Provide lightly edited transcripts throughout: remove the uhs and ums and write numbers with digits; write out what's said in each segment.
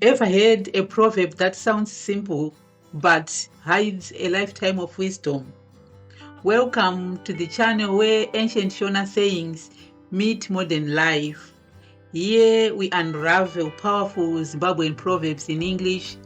Ever heard a proverb that sounds simple but hides a lifetime of wisdom? Welcome to the channel where ancient Shona sayings meet modern life. Here we unravel powerful Zimbabwean proverbs in English,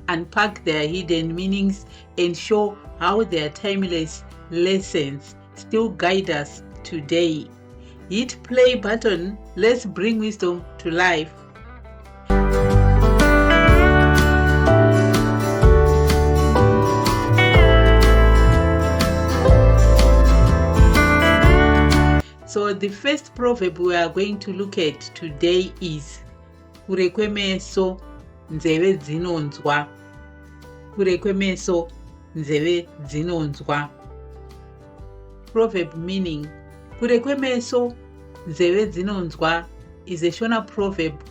unpack their hidden meanings, and show how their timeless lessons still guide us today. Hit play button, let's bring wisdom to life. So the first proverb we are going to look at today is Kwemeso, Nzeve Dzinonzwa. Kwemeso, Nzeve Dzinonzwa. Proverb meaning Kwemeso, Nzeve Dzinonzwa is a Shona proverb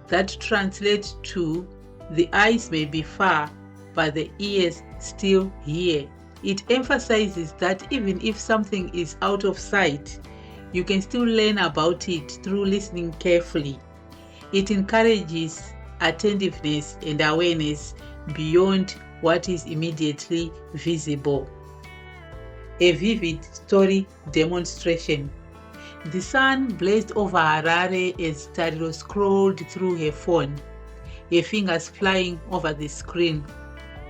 that translates to the eyes may be far, but the ears still hear. It emphasizes that even if something is out of sight, you can still learn about it through listening carefully. It encourages attentiveness and awareness beyond what is immediately visible. A vivid story demonstration. The sun blazed over Harare as Tariro scrolled through her phone, her fingers flying over the screen.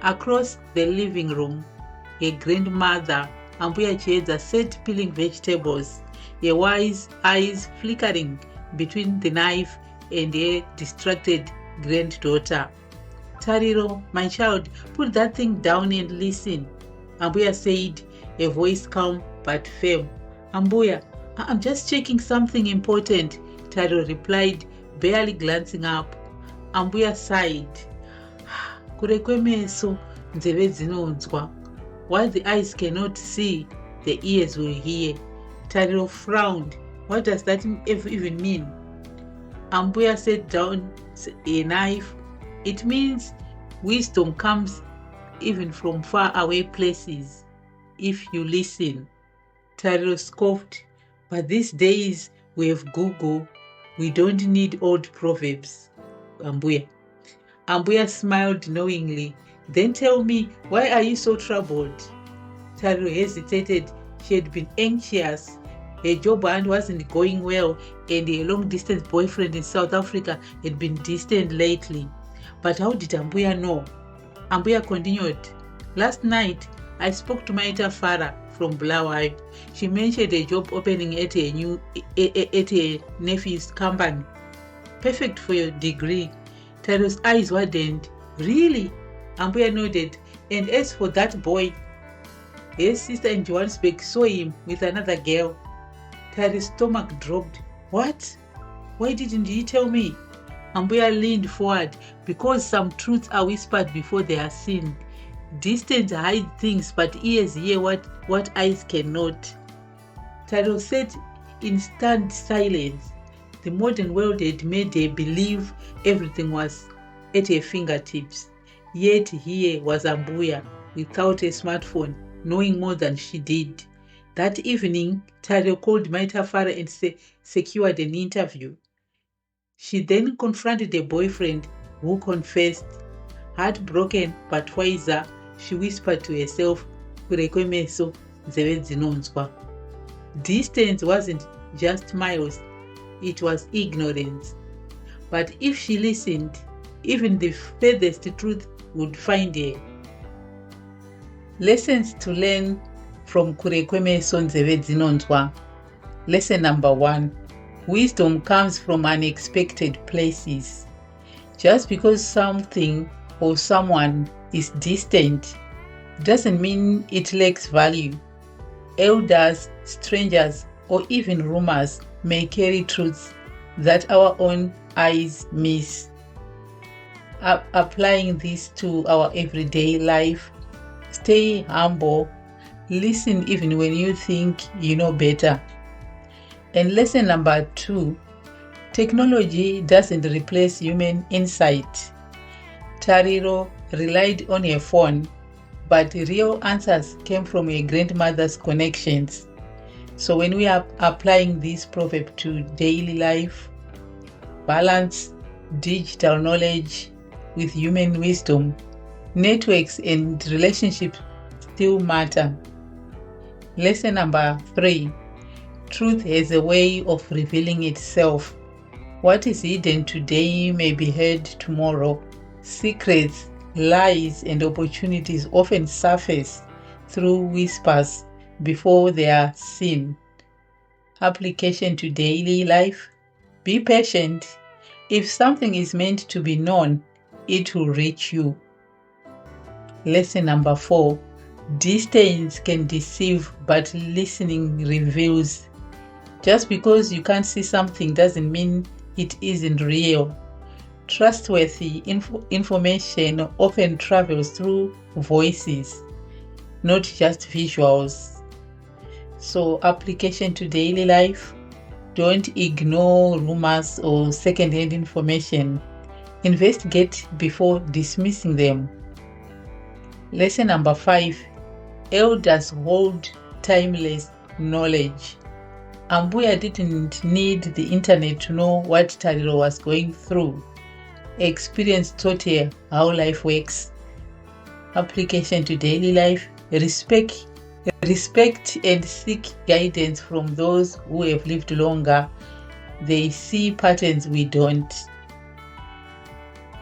Across the living room, her grandmother, Ambuya Chedza, sat peeling vegetables, her wise eyes flickering between the knife and her distracted granddaughter. Tariro, my child, put that thing down and listen, Ambuya said, a voice calm but firm. Ambuya, I'm just checking something important, Tariro replied, barely glancing up. Ambuya sighed. Kwemeso, Nzeve Dzinonzwa. While the eyes cannot see, the ears will hear. Tariro frowned. What does that even mean? Ambuya set down a knife. It means wisdom comes even from far away places if you listen. Tariro scoffed. But these days we have Google. We don't need old proverbs. Ambuya smiled knowingly. Then tell me, why are you so troubled? Tariro hesitated. She had been anxious. Her job hunt wasn't going well, and a long-distance boyfriend in South Africa had been distant lately. But how did Ambuya know? Ambuya continued. Last night, I spoke to Maita Farah from Bulawayo. She mentioned a job opening at a nephew's company. Perfect for your degree. Tariro's eyes widened. Really? Ambuya nodded. And as for that boy, his sister in Johannesburg saw him with another girl. Tariro's stomach dropped. What? Why didn't he tell me? Ambuya leaned forward. Because some truths are whispered before they are seen. Distance hides things, but ears hear what eyes cannot. Tariro sat in stunned silence. The modern world had made her believe everything was at her fingertips. Yet here was Ambuya, without a smartphone, knowing more than she did. That evening, Tariro called Maita Farah and secured an interview. She then confronted a boyfriend who confessed. Heartbroken but wiser, she whispered to herself, Kwemeso, Nzeve Dzinonzwa. Distance wasn't just miles, it was ignorance. But if she listened, even the furthest truth would find her. Lessons to learn from Kwemeso, Nzeve Dzinonzwa. Lesson number 1. Wisdom comes from unexpected places. Just because something or someone is distant doesn't mean it lacks value. Elders, strangers, or even rumors may carry truths that our own eyes miss. Applying this to our everyday life, stay humble, listen even when you think you know better. And lesson number 2, technology doesn't replace human insight. Tariro relied on her phone, but real answers came from her grandmother's connections. So when we are applying this proverb to daily life, balance digital knowledge with human wisdom. Networks and relationships still matter. Lesson number 3. Truth has a way of revealing itself. What is hidden today may be heard tomorrow. Secrets, lies, and opportunities often surface through whispers before they are seen. Application to daily life. Be patient. If something is meant to be known, it will reach you. Lesson number 4. Distance can deceive, but listening reveals. Just because you can't see something doesn't mean it isn't real. Trustworthy information often travels through voices, not just visuals. So, application to daily life. Don't ignore rumors or second-hand information. Investigate before dismissing them. Lesson number 5. Elders hold timeless knowledge. Ambuya didn't need the internet to know what Tariro was going through. Experience taught her how life works. Application to daily life. Respect and seek guidance from those who have lived longer. They see patterns we don't.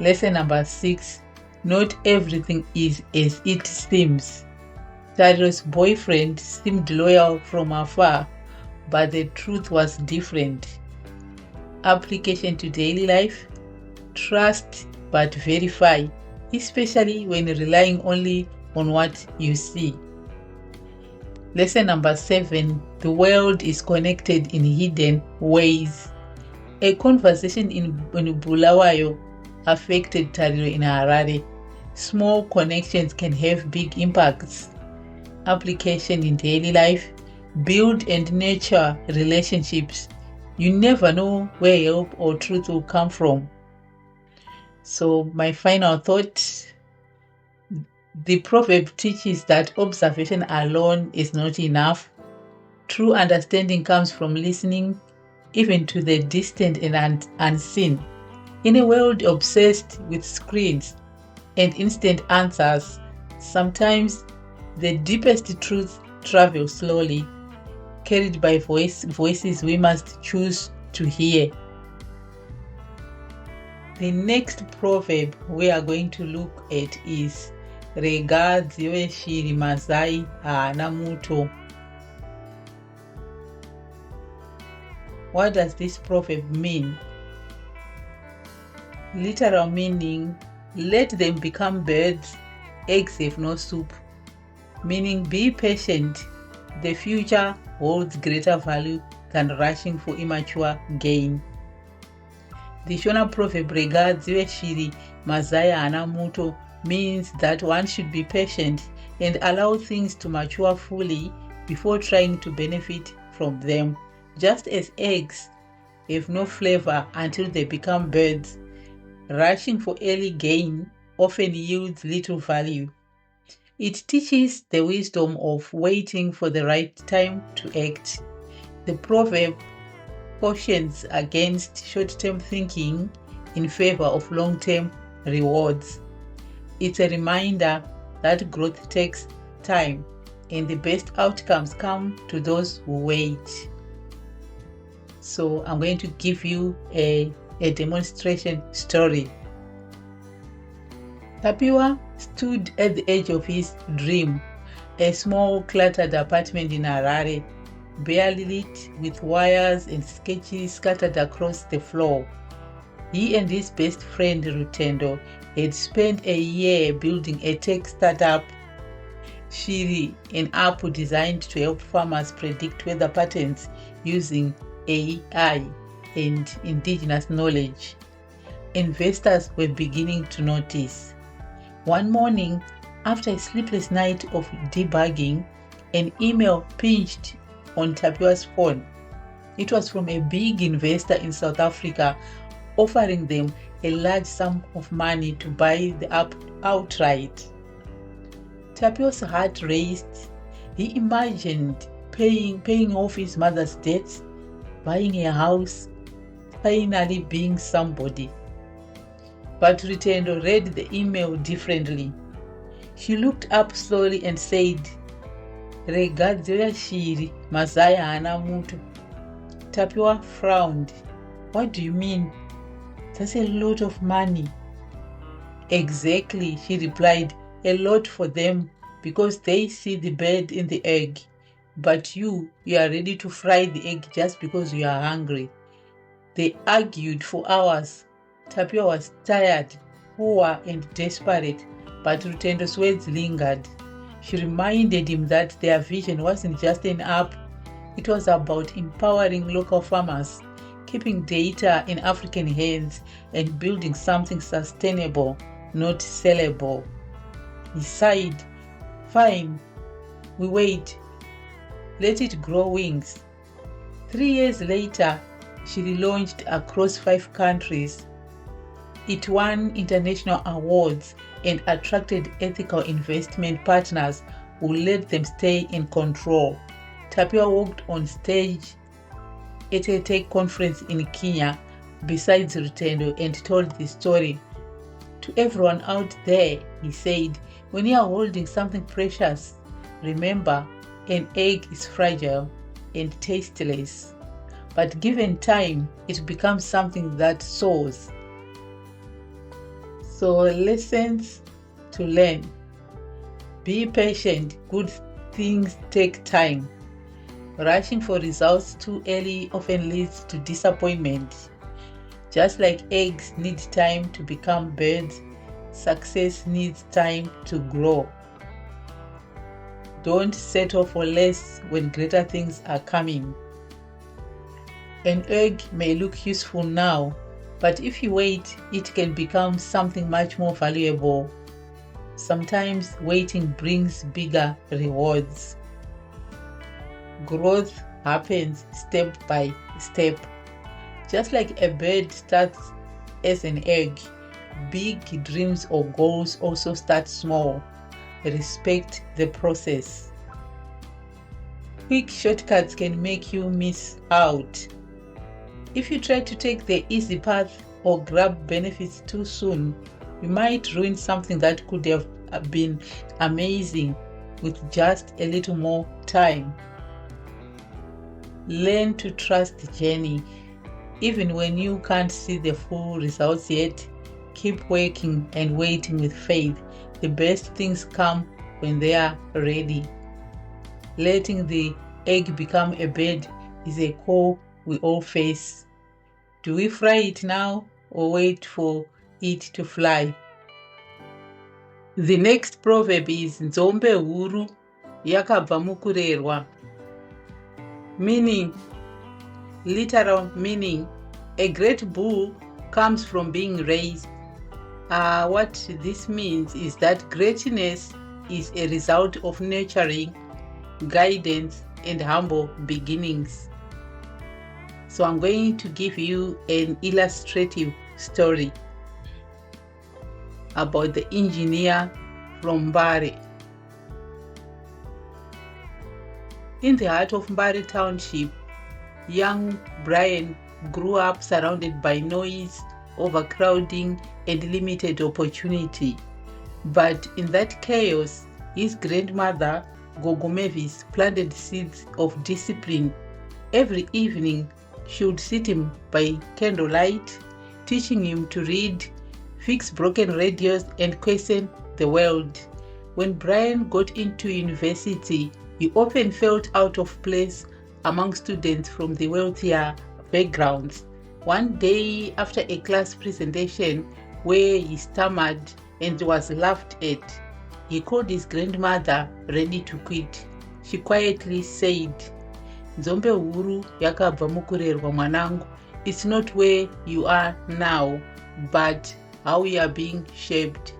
Lesson number 6. Not everything is as it seems. Tariro's boyfriend seemed loyal from afar, but the truth was different. Application to daily life. Trust but verify, especially when relying only on what you see. Lesson number 7. The world is connected in hidden ways. A conversation in Bulawayo affected Tariro in Harare. Small connections can have big impacts. Application in daily life. Build and nurture relationships. You never know where help or truth will come from. So my final thought, the proverb teaches that observation alone is not enough. True understanding comes from listening, even to the distant and unseen. In a world obsessed with screens and instant answers, sometimes the deepest truth travels slowly, carried by voices we must choose to hear. The next proverb we are going to look at is Rega, Dzive, Shiri, Mazai, Haana, Muto. What does this proverb mean? Literal meaning, let them become birds, eggs have no soup. Meaning, be patient. The future holds greater value than rushing for immature gain. The Shona proverb Rega, Dzive, Shiri, Mazai, Haana, Muto means that one should be patient and allow things to mature fully before trying to benefit from them. Just as eggs have no flavor until they become birds, rushing for early gain often yields little value. It teaches the wisdom of waiting for the right time to act. The proverb cautions against short-term thinking in favor of long-term rewards. It's a reminder that growth takes time and the best outcomes come to those who wait. So I'm going to give you a demonstration story. Tapiwa stood at the edge of his dream, a small cluttered apartment in Harare, barely lit with wires and sketches scattered across the floor. He and his best friend Rutendo had spent a year building a tech startup, Shiri, an app designed to help farmers predict weather patterns using AI and indigenous knowledge. Investors were beginning to notice. One morning, after a sleepless night of debugging, an email pinged on Tapiwa's phone. It was from a big investor in South Africa offering them a large sum of money to buy the app outright. Tapiwa's heart raced. He imagined paying off his mother's debts, buying a house, finally being somebody. But Rutendo read the email differently. She looked up slowly and said, Rega Shiri, Mazai Haana Muto. Tapiwa frowned. What do you mean? That's a lot of money. Exactly, she replied, a lot for them because they see the bird in the egg. But you are ready to fry the egg just because you are hungry. They argued for hours. Tapio was tired, poor and desperate, but Rutendo's words lingered. She reminded him that their vision wasn't just an app, it was about empowering local farmers, keeping data in African hands, and building something sustainable, not sellable. He sighed, fine, we wait. Let it grow wings. 3 years later, she relaunched across 5 countries. It won international awards and attracted ethical investment partners who let them stay in control. Tapio walked on stage at a tech conference in Kenya besides Rutendo and told the story. To everyone out there, he said, when you are holding something precious, remember, an egg is fragile and tasteless, but given time, it becomes something that soars. So, lessons to learn. Be patient. Good things take time. Rushing for results too early often leads to disappointment. Just like eggs need time to become birds, success needs time to grow. Don't settle for less when greater things are coming. An egg may look useful now, but if you wait, it can become something much more valuable. Sometimes waiting brings bigger rewards. Growth happens step by step. Just like a bird starts as an egg, big dreams or goals also start small. Respect the process. Quick shortcuts can make you miss out. If you try to take the easy path or grab benefits too soon, you might ruin something that could have been amazing with just a little more time. Learn to trust the journey. Even when you can't see the full results yet, keep working and waiting with faith. The best things come when they are ready. Letting the egg become a bird is a call we all face. Do we fry it now or wait for it to fly? The next proverb is Nzombe Huru, Yakabva Mukurerwa. Meaning, literal meaning, a great bull comes from being raised. What this means is that greatness is a result of nurturing, guidance, and humble beginnings. So I'm going to give you an illustrative story about the engineer from Mbare. In the heart of Mbare Township, young Brian grew up surrounded by noise, overcrowding, and limited opportunity. But in that chaos, his grandmother, Gogo Mavis, planted seeds of discipline. Every evening, she would sit him by candlelight, teaching him to read, fix broken radios, and question the world. When Brian got into university, he often felt out of place among students from the wealthier backgrounds. One day, after a class presentation where he stammered and was laughed at, he called his grandmother, ready to quit. She quietly said, Nzombe Huru, Yakabva Mukurerwa mwanangu, it's not where you are now, but how you are being shaped.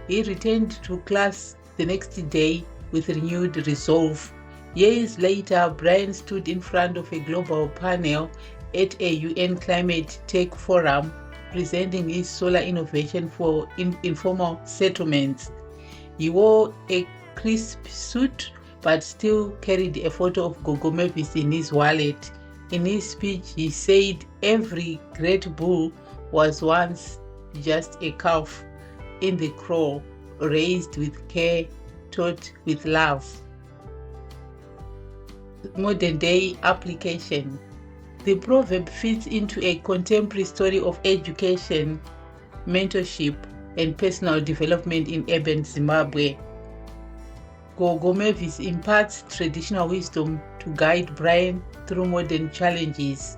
He returned to class the next day with renewed resolve. Years later, Brian stood in front of a global panel at a UN Climate Tech Forum, presenting his solar innovation for informal settlements. He wore a crisp suit but still carried a photo of Gogo Mavis in his wallet. In his speech, he said every great bull was once just a calf in the crawl, raised with care, taught with love. Modern day application. The proverb fits into a contemporary story of education, mentorship, and personal development in urban Zimbabwe. Gogo Mavis imparts traditional wisdom to guide Brian through modern challenges.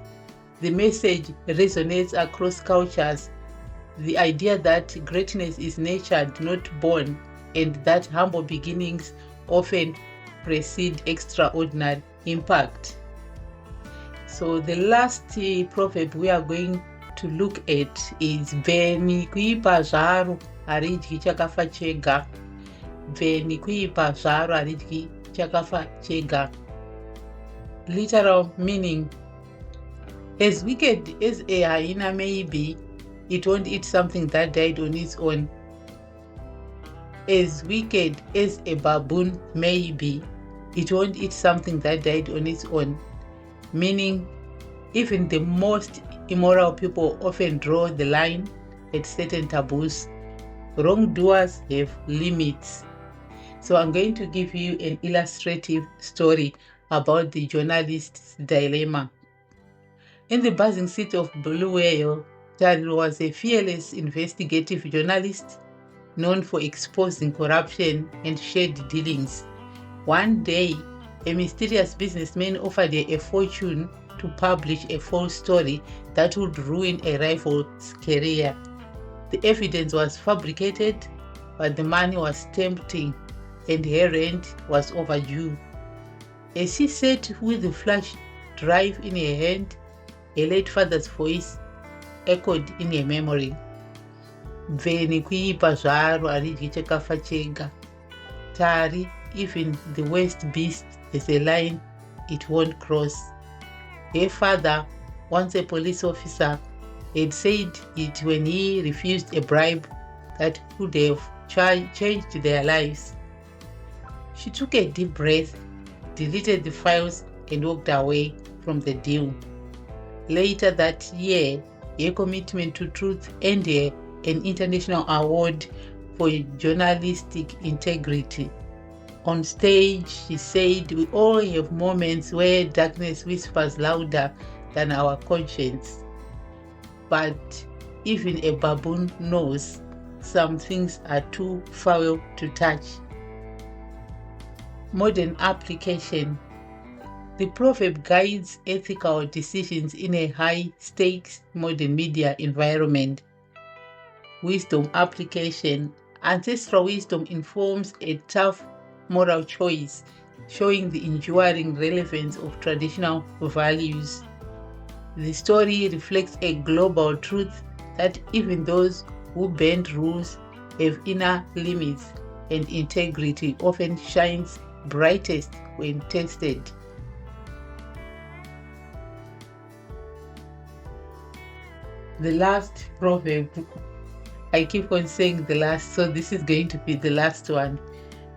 The message resonates across cultures. The idea that greatness is nurtured, not born, and that humble beginnings often precede extraordinary impact. So the last proverb we are going to look at is Bveni, Kuipa, Zvaro, Haridyi, Chakafa, Choga. Bveni, Kuipa, Zvaro, Haridyi, Chakafa, Choga. Literal meaning: as wicked as a hyena may be, it won't eat something that died on its own. As wicked as a baboon may be, it won't eat something that died on its own. Meaning, even the most immoral people often draw the line at certain taboos. Wrongdoers have limits. So I'm going to give you an illustrative story about the journalist's dilemma. In the buzzing city of Bulawayo, Tariro was a fearless investigative journalist known for exposing corruption and shady dealings. One day, a mysterious businessman offered her a fortune to publish a false story that would ruin a rival's career. The evidence was fabricated, but the money was tempting and her rent was overdue. As she sat with the flash drive in her hand, her late father's voice echoed in her memory. Bveni, Kuipa, Zvaro, Haridyi, Chakafa, Choga. Tari, even the worst beast is a line it won't cross. Her father, once a police officer, had said it when he refused a bribe that could have changed their lives. She took a deep breath, deleted the files, and walked away from the deal. Later that year, her commitment to truth earned her an international award for journalistic integrity. On stage, she said, "We all have moments where darkness whispers louder than our conscience. But even a baboon knows some things are too foul to touch." Modern application. The proverb guides ethical decisions in a high-stakes modern media environment. Wisdom application. Ancestral wisdom informs a tough moral choice, showing the enduring relevance of traditional values. The story reflects a global truth that even those who bend rules have inner limits, and integrity often shines brightest when tested. The last proverb, I keep on saying the last, so this is going to be the last one.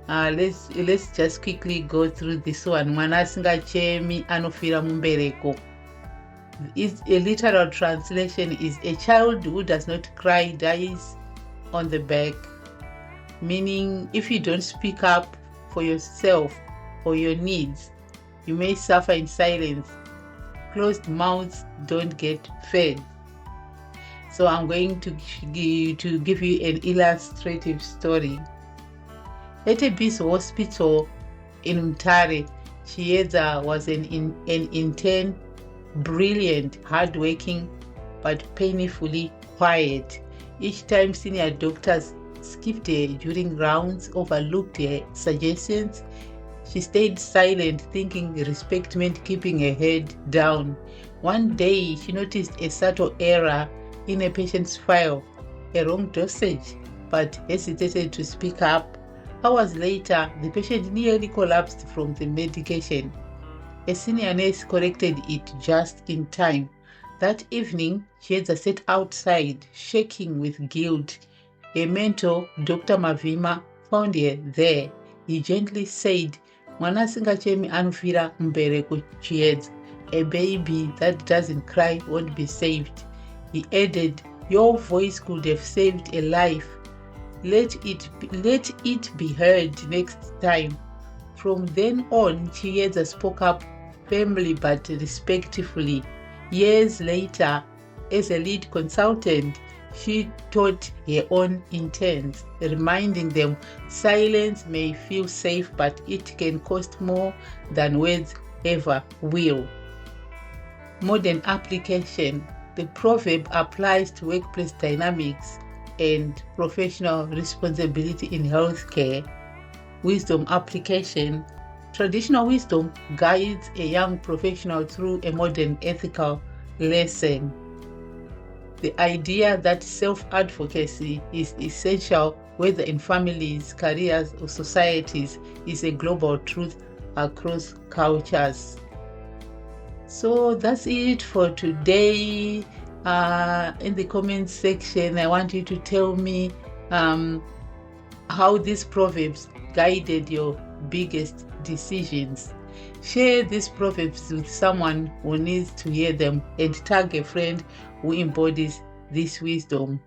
Let's just quickly go through this one. Mwana asingachemi anofira mumbereko. A literal translation is a child who does not cry dies on the back. Meaning, if you don't speak up for yourself or your needs, you may suffer in silence. Closed mouths don't get fed. So I'm going to give you an illustrative story. At a Beast hospital in Mutare, Chieza was an intern, brilliant, hardworking, but painfully quiet. Each time senior doctors skipped her during rounds, overlooked her suggestions, she stayed silent, thinking respect meant keeping her head down. One day, she noticed a subtle error in a patient's file, a wrong dosage, but hesitated to speak up. Hours later, the patient nearly collapsed from the medication. A senior nurse corrected it just in time. That evening, Chieza sat outside, shaking with guilt. A mentor, Dr. Mavima, found her there. He gently said, "Mwana asingachemi anofira mbereko Chieza. A baby that doesn't cry won't be saved." He added, Your voice could have saved a life. Let it be heard next time. From then on, Chieza spoke up firmly but respectfully. Years later, as a lead consultant, she taught her own interns, reminding them silence may feel safe, but it can cost more than words ever will. Modern application. The proverb applies to workplace dynamics and professional responsibility in healthcare. Wisdom application. Traditional wisdom guides a young professional through a modern ethical lesson. The idea that self-advocacy is essential, whether in families, careers, or societies, is a global truth across cultures. So that's it for today. In the comments section, I want you to tell me how these proverbs guided your biggest decisions. Share these proverbs with someone who needs to hear them and tag a friend who embodies this wisdom.